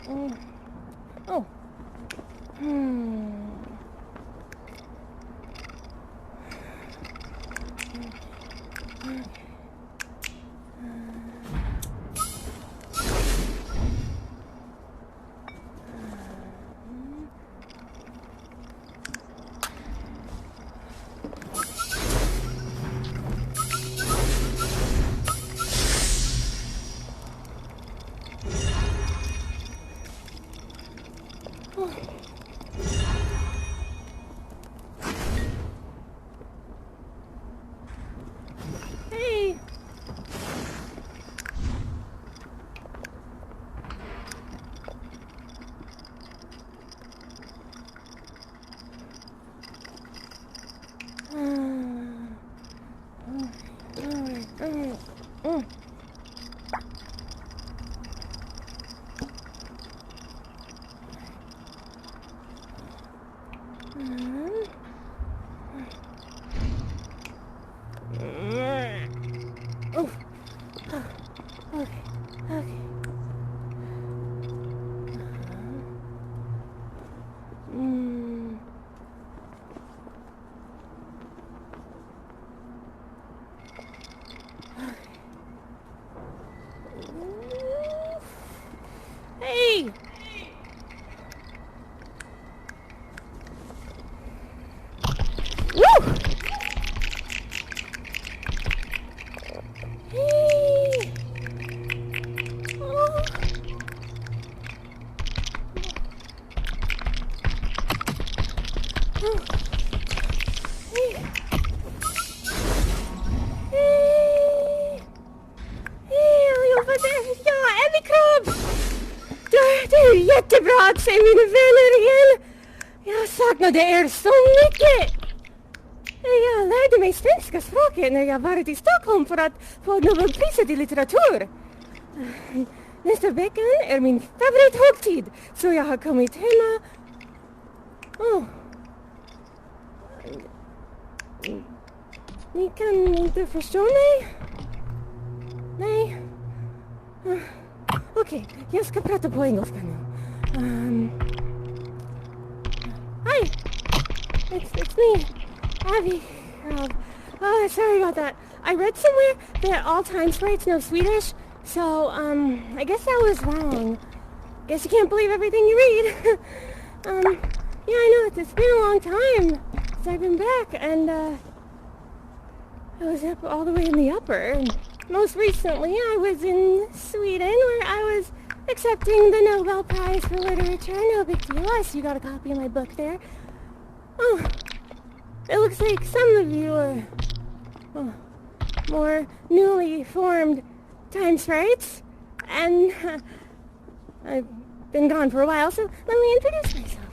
Oh. Hey. Oh, okay, okay. Hey! Woo! Hey! Oh. Oh. Hey! Hey! Hey, over there! Ja, en die krab! Det är jättebra att se mina vänner igen! Jag saknar er så mycket! Jag lärde mig svenska språket när jag varit i Stockholm för att få Nobelpriset i litteratur. Nästa vecka är min favorithögtid, så jag har kommit hemma. Oh. Ni kan inte förstå mig? Nej? Okej, jag ska prata på engelska nu. Hi! It's me, Abby. Oh, sorry about that. I read somewhere that all time sprites know Swedish, so, I guess I was wrong. Guess you can't believe everything you read. Yeah, I know, it's been a long time since I've been back, and, I was up all the way in the upper, and most recently I was in Sweden, where I was accepting the Nobel Prize for Literature. No big deal. I see you got a copy of my book there. Oh, it looks like some of you are more newly formed time sprites, and I've been gone for a while, so let me introduce myself.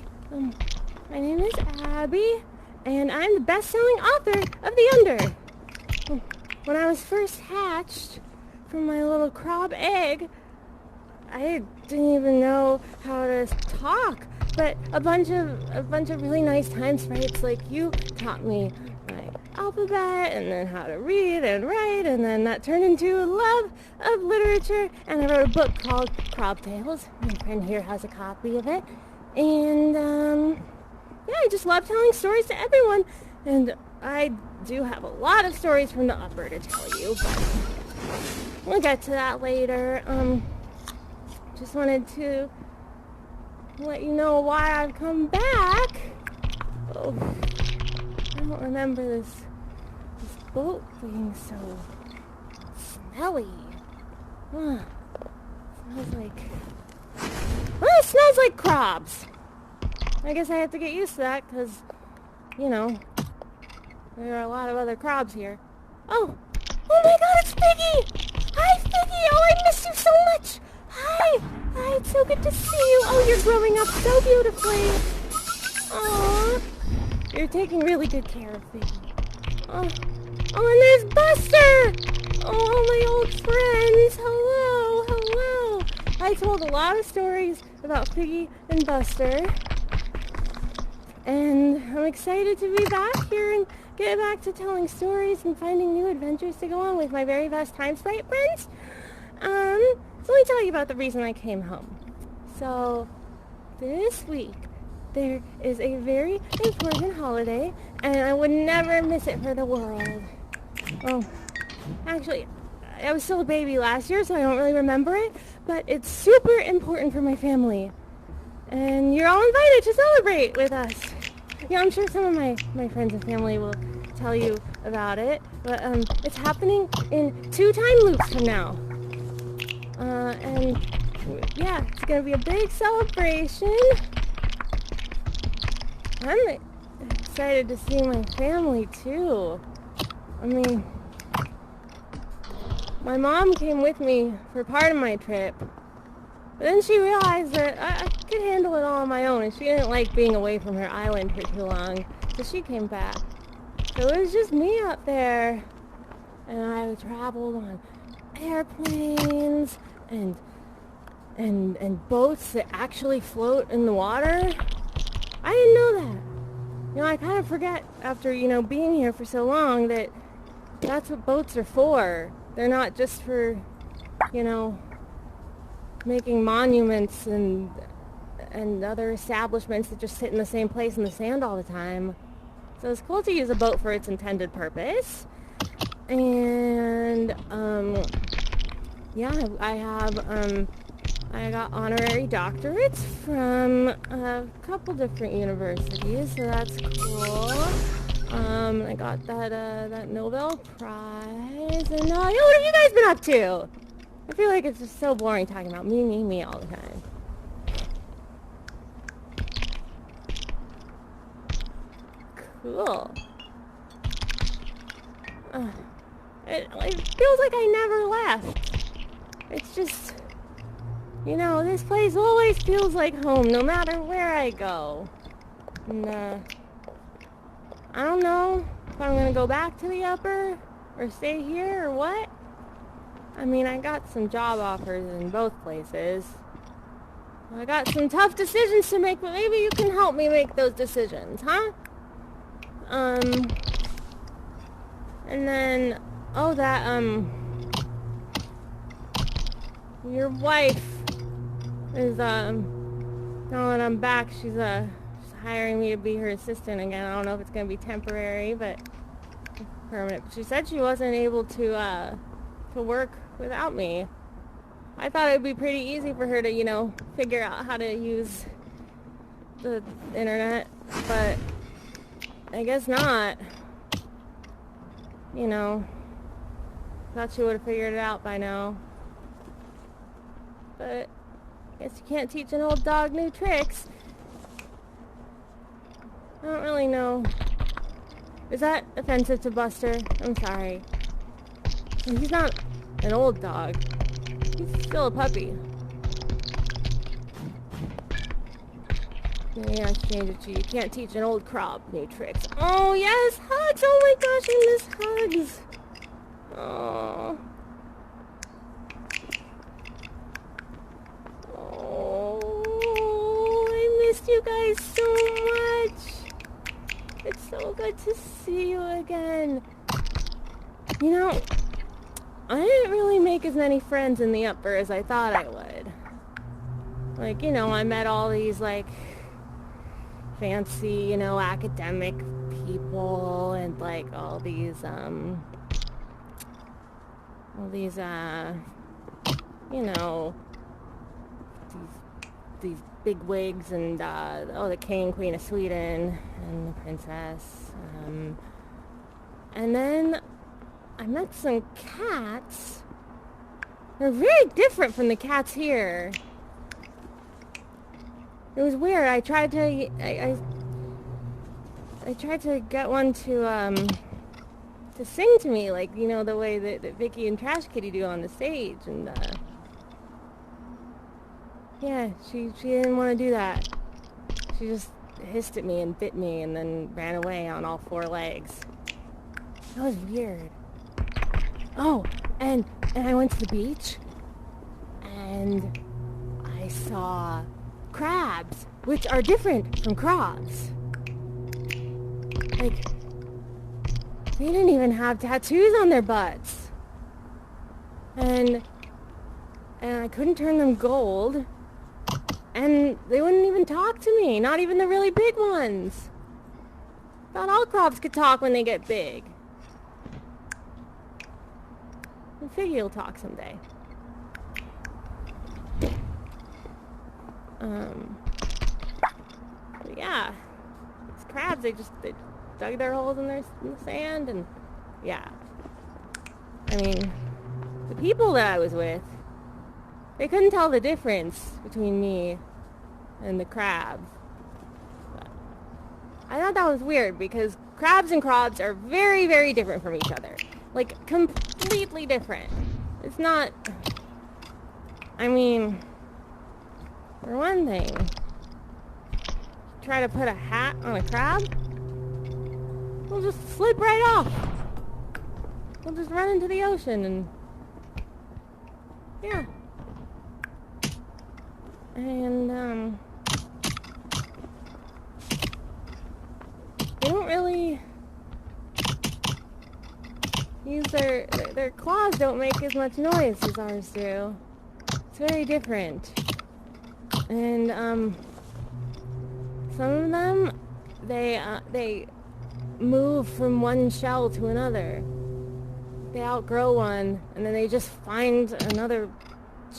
My name is Abby, and I'm the best-selling author of The Under. When I was first hatched from my little Crob egg, I didn't even know how to talk, but a bunch of really nice time sprites like you taught me my alphabet and then how to read and write, and then that turned into a love of literature, and I wrote a book called Crob Tales. My friend here has a copy of it, and yeah, I just love telling stories to everyone, and I do have a lot of stories from the upper to tell you, but we'll get to that later. Just wanted to let you know why I've come back. Oh, I don't remember this boat being so smelly. It smells like crabs. I guess I have to get used to that, because, you know, there are a lot of other crabs here. Oh my god, it's Piggy! Hi, Piggy! Oh, I miss you so much! Hi! It's so good to see you! Oh, you're growing up so beautifully! Aww! You're taking really good care of Piggy. Oh, and there's Buster! Oh, my old friends! Hello! I told a lot of stories about Piggy and Buster, and I'm excited to be back here and get back to telling stories and finding new adventures to go on with my very best time sprite friends. So let me tell you about the reason I came home. So, this week, there is a very important holiday, and I would never miss it for the world. Oh, actually, I was still a baby last year, so I don't really remember it, but it's super important for my family. And you're all invited to celebrate with us. Yeah, I'm sure some of my friends and family will tell you about it, but it's happening in 2 time loops from now. And yeah, it's gonna be a big celebration. I'm excited to see my family too. I mean, my mom came with me for part of my trip, but then she realized that I could handle it all on my own, and she didn't like being away from her island for too long, so she came back. So it was just me out there, and I traveled on airplanes and boats that actually float in the water. I didn't know that. You know, I kind of forget after, being here for so long that that's what boats are for. They're not just for, making monuments and other establishments that just sit in the same place in the sand all the time. So it's cool to use a boat for its intended purpose. And, yeah, I got honorary doctorates from a couple different universities, so that's cool. I got that Nobel Prize, and yeah, what have you guys been up to? I feel like it's just so boring talking about me all the time. Cool. It feels like I never left. It's just, this place always feels like home, no matter where I go. And, I don't know if I'm gonna go back to the upper, or stay here, or what. I mean, I got some job offers in both places. I got some tough decisions to make, but maybe you can help me make those decisions, huh? And then, your wife is, now that I'm back, she's hiring me to be her assistant again. I don't know if it's gonna be temporary, but permanent. She said she wasn't able to work without me. I thought it would be pretty easy for her to, figure out how to use the internet, but I guess not. Thought she would have figured it out by now. But I guess you can't teach an old dog new tricks. I don't really know. Is that offensive to Buster? I'm sorry. He's not an old dog. He's still a puppy. Yeah, I change it to you can't teach an old Crob new tricks. Oh yes, hugs! Oh my gosh, I miss hugs. Oh. Oh, I missed you guys so much. It's so good to see you again. I didn't really make as many friends in the upper as I thought I would. I met all these, fancy, academic people, and, all these big wigs, and, the king and queen of Sweden, and the princess, and then I met some cats. They're very different from the cats here. It was weird. I tried to get one to sing to me, the way that Vicky and Trash Kitty do on the stage, and yeah, she didn't want to do that. She just hissed at me and bit me and then ran away on all 4 legs. That was weird. Oh, and I went to the beach, and I saw crabs, which are different from crabs. They didn't even have tattoos on their butts. And I couldn't turn them gold. And they wouldn't even talk to me, not even the really big ones. Thought all crabs could talk when they get big. I figure you'll talk someday. But yeah, these crabs, they dug their holes in the sand, and yeah. I mean, the people that I was with, they couldn't tell the difference between me and the crabs. But I thought that was weird because crabs and crobs are very, very different from each other. Like, completely different. It's not... I mean, for one thing, try to put a hat on a crab, it'll just slip right off. It'll just run into the ocean and... yeah. And, they don't really use their claws don't make as much noise as ours do. It's very different. And, some of them, they move from one shell to another. They outgrow one, and then they just find another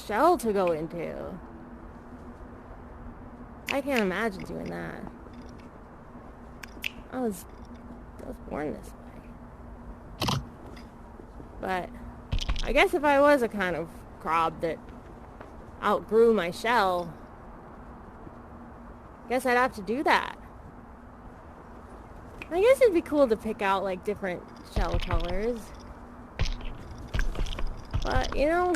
shell to go into. I can't imagine doing that. I was born this way. But I guess if I was a kind of crob that outgrew my shell, I guess I'd have to do that. I guess it'd be cool to pick out like different shell colors. But, you know,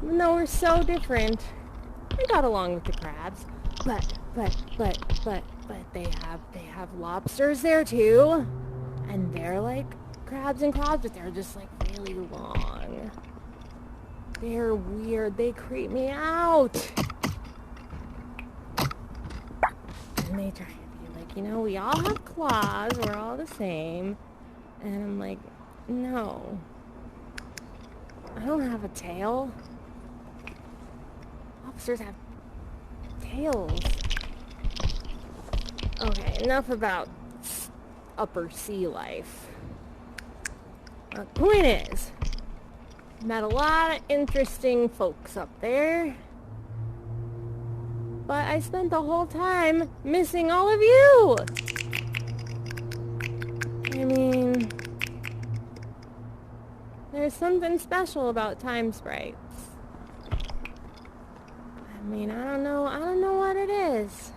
even though we're so different, we got along with the crabs. But they have lobsters there too. And they're like crabs and crabs, but they're just like really long. They're weird. They creep me out. And they try to be like, you know, we all have claws. We're all the same. And I'm like, no. I don't have a tail. Lobsters have tails. Okay, enough about upper sea life. The point is, met a lot of interesting folks up there. But I spent the whole time missing all of you. I mean, there's something special about time sprites. I mean, I don't know what it is.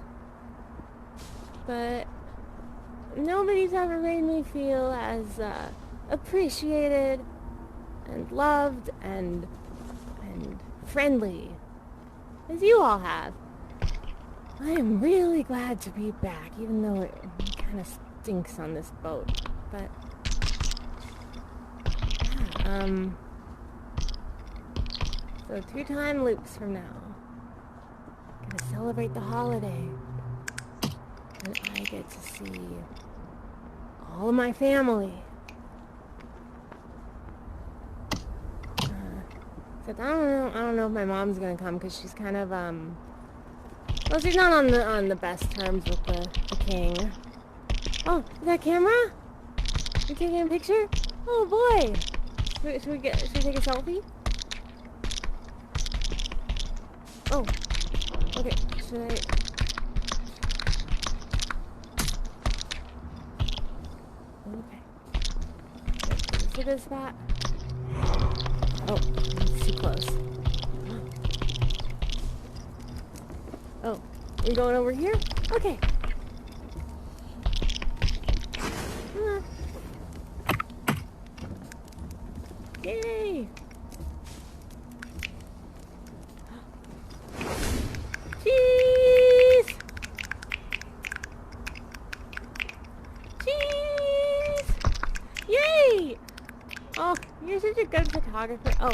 But nobody's ever made me feel as appreciated and loved and friendly as you all have. I am really glad to be back, even though it kind of stinks on this boat. But yeah, so 2 time loops from now, gonna celebrate the holiday, and I get to see all of my family. Except I don't know if my mom's gonna come because she's kind of well, she's not on the best terms with the king. Oh, is that camera? You taking a picture? Oh boy! Should we take a selfie? Oh, okay. Should I? Okay. Is this a good spot? Oh, it's too close. Oh, we're going over here? Okay. Yay! Cheese! Cheese! Yay! Oh, you're such a good photographer. Oh,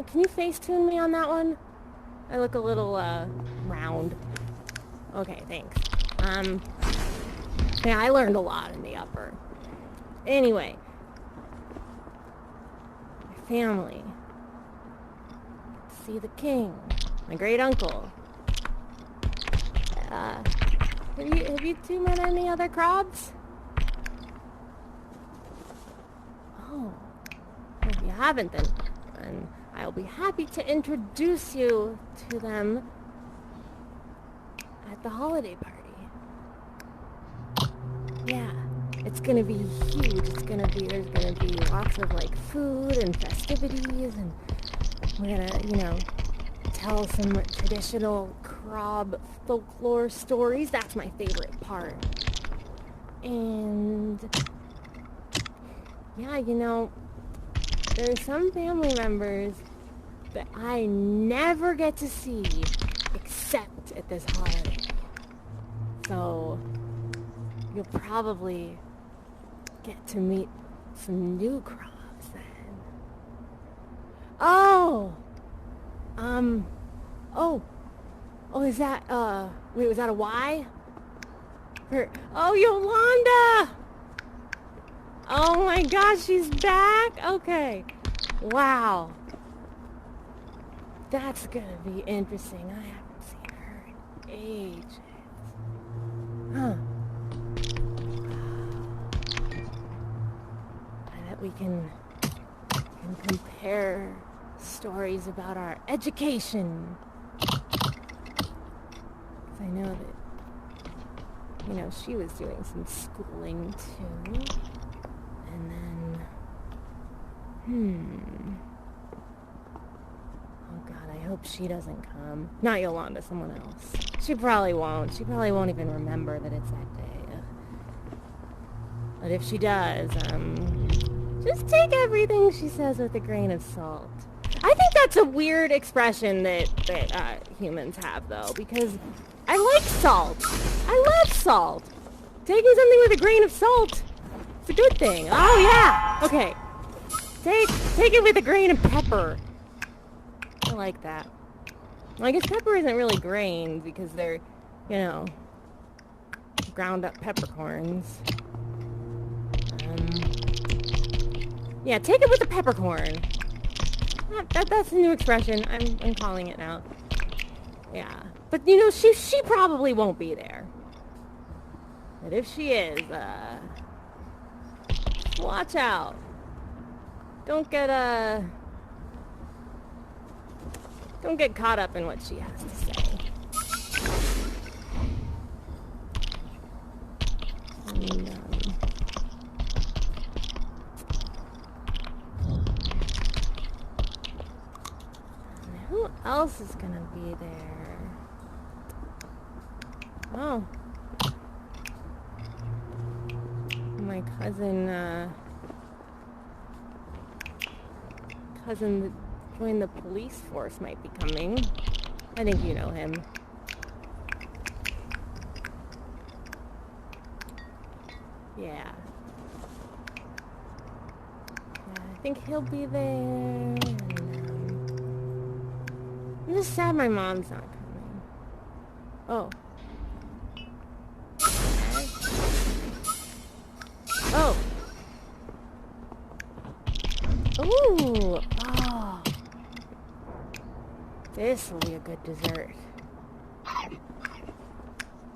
can you Facetune me on that one? I look a little, round. Okay, thanks. Yeah, I learned a lot in the upper. Anyway. My family. see the king, my great uncle. Have you two met any other Crobs? Oh, if you haven't, then I'll be happy to introduce you to them at the holiday party. Yeah, it's gonna be huge. There's gonna be lots of like food and festivities, and we're gonna, tell some traditional Crob folklore stories. That's my favorite part. And yeah, there's some family members that I never get to see except at this holiday. So you'll probably get to meet some new Crobs then. Is that, wait, was that a Y? Yolanda! Oh my gosh, she's back? Okay. Wow. That's gonna be interesting. I haven't seen her in ages. Huh. I bet we can compare stories about our education. 'Cause I know that, she was doing some schooling too. And then, oh God, I hope she doesn't come. Not Yolanda, someone else. She probably won't. She probably won't even remember that it's that day. But if she does, just take everything she says with a grain of salt. I think that's a weird expression that humans have, though, because I like salt. I love salt. Taking something with a grain of salt, it's a good thing. Oh, yeah. Okay. Take it with a grain of pepper. I like that. Well, I guess pepper isn't really grains because they're, ground up peppercorns. Yeah, take it with a peppercorn. That's a new expression. I'm calling it now. Yeah. But, she probably won't be there. But if she is, watch out. Don't get caught up in what she has to say. And, who else is gonna be there? Oh. My cousin that joined the police force might be coming. I think you know him. Yeah. I think he'll be there. And, I'm just sad my mom's not coming. Oh. Oh. Ooh. Oh. This will be a good dessert.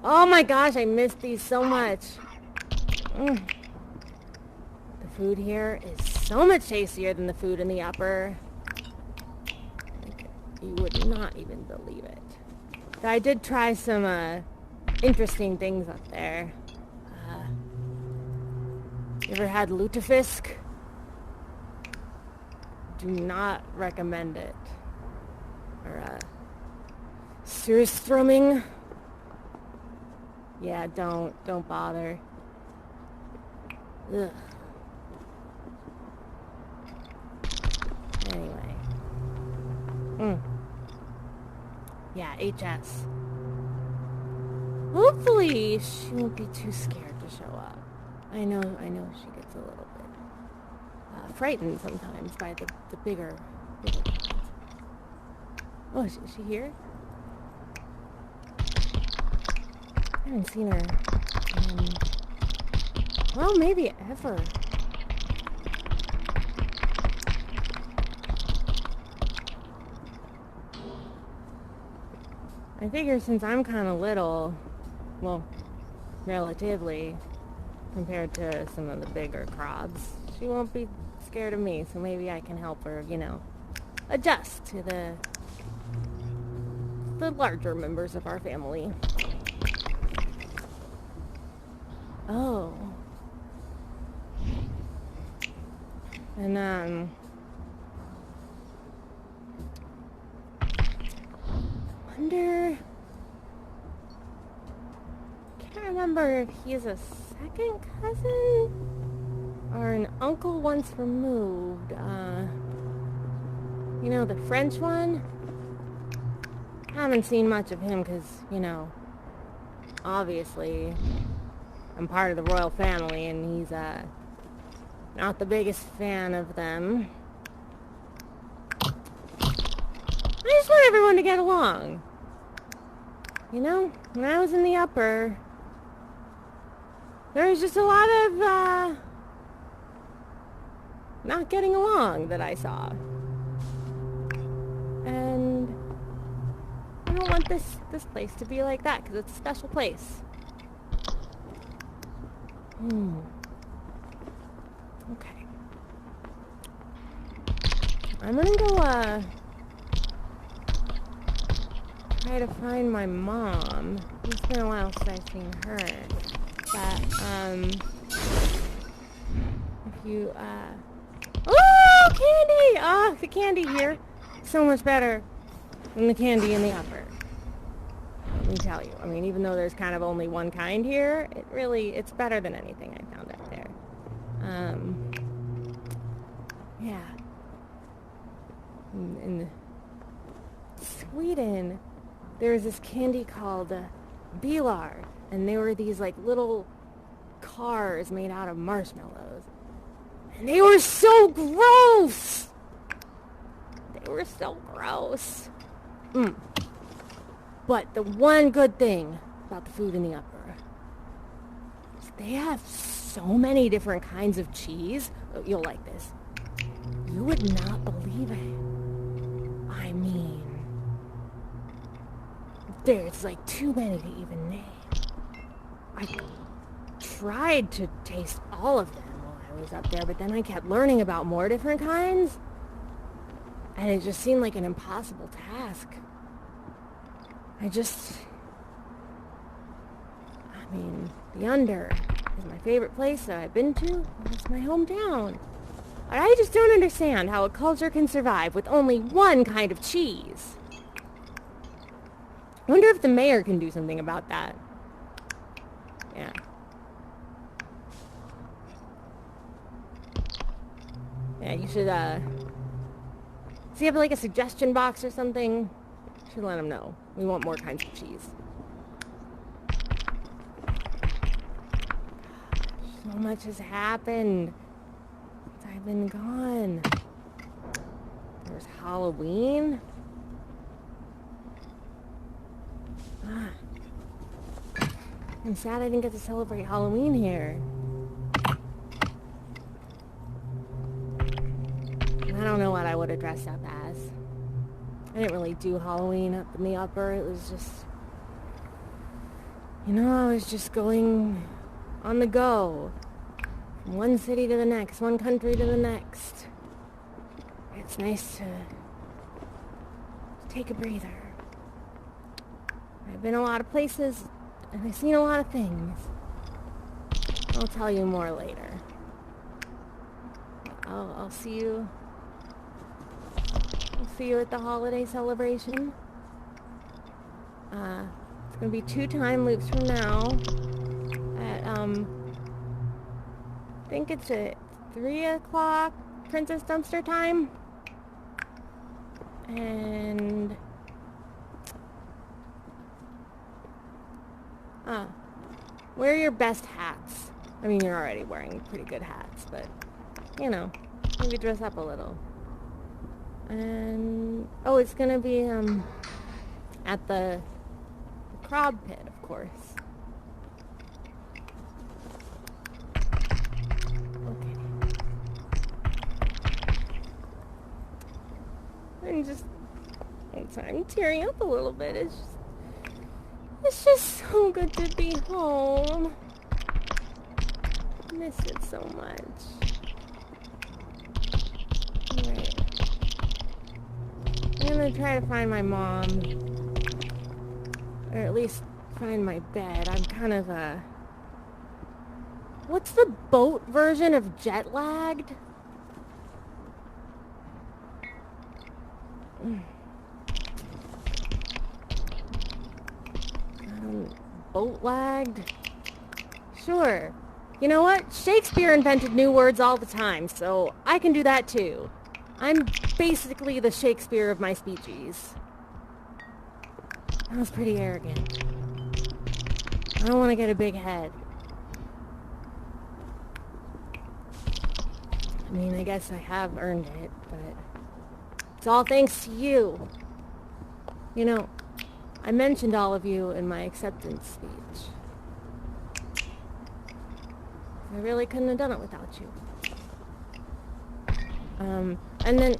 Oh my gosh, I missed these so much. The food here is so much tastier than the food in the upper. Like, you would not even believe it. I did try some interesting things up there. You ever had lutefisk? Do not recommend it. Or surströmming. Yeah, don't bother. Ugh. Anyway. Yeah, HS. Hopefully she won't be too scared to show up. I know she gets a little bit frightened sometimes by the bigger ones. Oh, is she here? I haven't seen her well, maybe ever. I figure since I'm kind of little, well, relatively, compared to some of the bigger crobs, she won't be scared of me, so maybe I can help her, adjust to the larger members of our family. Oh. And, wonder... Can't remember if he's a second cousin or an uncle once removed. The French one? Haven't seen much of him because, obviously I'm part of the royal family and he's, not the biggest fan of them. I just want everyone to get along. When I was in the upper, there was just a lot of, not getting along that I saw. And I don't want this place to be like that, because it's a special place. Okay. I'm gonna go, try to find my mom. It's been a while since I've seen her. But, if you, oh, candy! Oh, the candy here. So much better than the candy in the upper. Let me tell you. I mean, even though there's kind of only one kind here, it's better than anything I found out there. Yeah. In Sweden, there's this candy called Bilar, and they were these like little cars made out of marshmallows, and they were so gross. They were so gross. But the one good thing about the food in the upper is they have so many different kinds of cheese. Oh, you'll like this. You would not believe it. I mean, there's like too many to even name. I tried to taste all of them while I was up there, but then I kept learning about more different kinds, and it just seemed like an impossible task. The Under is my favorite place that I've been to. It's my hometown. I just don't understand how a culture can survive with only one kind of cheese. I wonder if the mayor can do something about that. Yeah. Yeah, you should, does he have like a suggestion box or something? You should let him know. We want more kinds of cheese. So much has happened since I've been gone. There's Halloween. I'm sad I didn't get to celebrate Halloween here. I don't know what I would have dressed up as. I didn't really do Halloween up in the upper. It was just... I was just going on the go. From one city to the next, one country to the next. It's nice to take a breather. I've been a lot of places, and I've seen a lot of things. I'll tell you more later. I'll see you. I'll see you at the holiday celebration. It's gonna be 2 time loops from now. At I think it's at 3 o'clock Princess Dumpster time. And wear your best hats. I mean, you're already wearing pretty good hats, but, maybe dress up a little. And, it's gonna be, at the Crob pit, of course. Okay. I'm tearing up a little bit. It's just, It's just so good to be home. I miss it so much. Alright. I'm gonna try to find my mom. Or at least find my bed. I'm kind of what's the boat version of jet lagged? Boat lagged? Sure. You know what? Shakespeare invented new words all the time, so I can do that too. I'm basically the Shakespeare of my species. That was pretty arrogant. I don't want to get a big head. I mean, I guess I have earned it, but it's all thanks to you. You know, I mentioned all of you in my acceptance speech. I really couldn't have done it without you. And then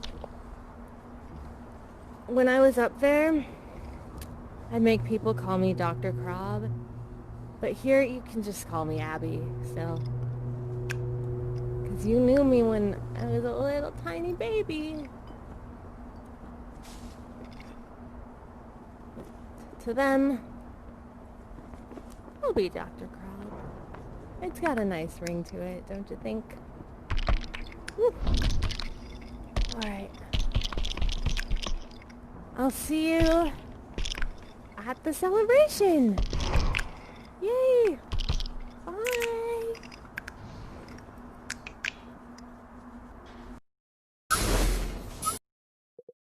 when I was up there, I'd make people call me Dr. Crob. But here you can just call me Abby, still. Because you knew me when I was a little tiny baby. To them, I'll be Dr. Crob. It's got a nice ring to it, don't you think? Woo. Alright. I'll see you at the celebration. Yay!